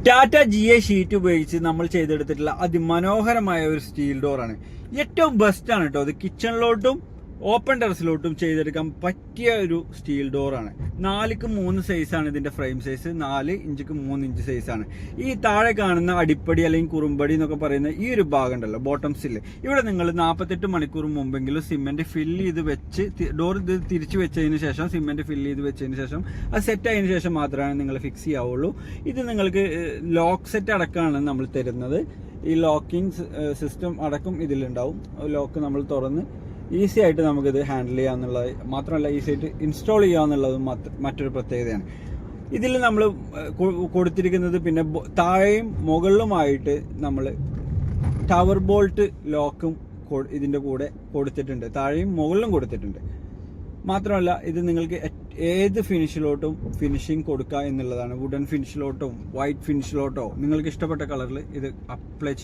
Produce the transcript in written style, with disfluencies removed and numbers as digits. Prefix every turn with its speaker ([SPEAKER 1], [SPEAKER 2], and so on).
[SPEAKER 1] Tata GI sheet ഉപയോഗിച്ച് നമ്മൾ ചെയ്തെടുത്തിട്ടുള്ള അതിമനോഹരമായ ഒരു സ്റ്റീൽ ഡോറാണ്. ഏറ്റവും ബെസ്റ്റ് ആണ് കേട്ടോ. അത് കിച്ചണിലോട്ടും ഓപ്പൺ ടെറസിലോട്ടും ചെയ്തെടുക്കാൻ പറ്റിയ ഒരു സ്റ്റീൽ ഡോറാണ്. 4ക്ക് 3 സൈസാണ് ഇതിന്റെ ഫ്രെയിം സൈസ്. 4 ഇഞ്ചിക്ക് 3 ഇഞ്ച് സൈസാണ്. ഈ താഴെ കാണുന്ന അടിപ്പടി അല്ലെങ്കിൽ കുറുമ്പടി എന്നൊക്കെ പറയുന്ന ഈ ഒരു ഭാഗം ഉണ്ടല്ലോ, ബോട്ടം സില്ല്, ഇവിടെ നിങ്ങൾ 48 മണിക്കൂർ മുമ്പെങ്കിലും സിമെന്റ് ഫില്ല് ചെയ്ത് വെച്ച് ഡോർ ഇത് തിരിച്ചു വെച്ചതിന് ശേഷം സിമെന്റ് ഫില്ല് ചെയ്ത് വെച്ചതിന് ശേഷം അത് സെറ്റ് ആയതിനു ശേഷം മാത്രമേ നിങ്ങൾ ഫിക്സ് ചെയ്യാവുള്ളൂ. ഇത് നിങ്ങൾക്ക് ലോക്ക് സെറ്റ് അടക്കമാണ് നമ്മൾ തരുന്നത്. ഈ ലോക്കിംഗ് സിസ്റ്റം അടക്കം ഇതിലുണ്ടാവും. ലോക്ക് നമ്മൾ തുറന്ന് ഈസി ആയിട്ട് നമുക്കിത് ഹാൻഡിൽ ചെയ്യാമെന്നുള്ളത് മാത്രമല്ല, ഈസി ആയിട്ട് ഇൻസ്റ്റാൾ ചെയ്യാമെന്നുള്ളതും മറ്റൊരു പ്രത്യേകതയാണ്. ഇതിൽ നമ്മൾ കൊടുത്തിരിക്കുന്നത് പിന്നെ താഴെയും മുകളിലുമായിട്ട് നമ്മൾ ടവർ ബോൾട്ട് ലോക്കും ഇതിൻ്റെ കൂടെ കൊടുത്തിട്ടുണ്ട്. താഴെയും മുകളിലും കൊടുത്തിട്ടുണ്ട്. മാത്രമല്ല ഇത് നിങ്ങൾക്ക് ഏത് ഫിനിഷിലോട്ടും ഫിനിഷിങ് കൊടുക്കുക എന്നുള്ളതാണ്. വുഡൻ ഫിനിഷിലോട്ടോ വൈറ്റ് ഫിനിഷിലോട്ടോ നിങ്ങൾക്ക് ഇഷ്ടപ്പെട്ട കളറിൽ ഇത് അപ്ലൈ ചെയ്യും.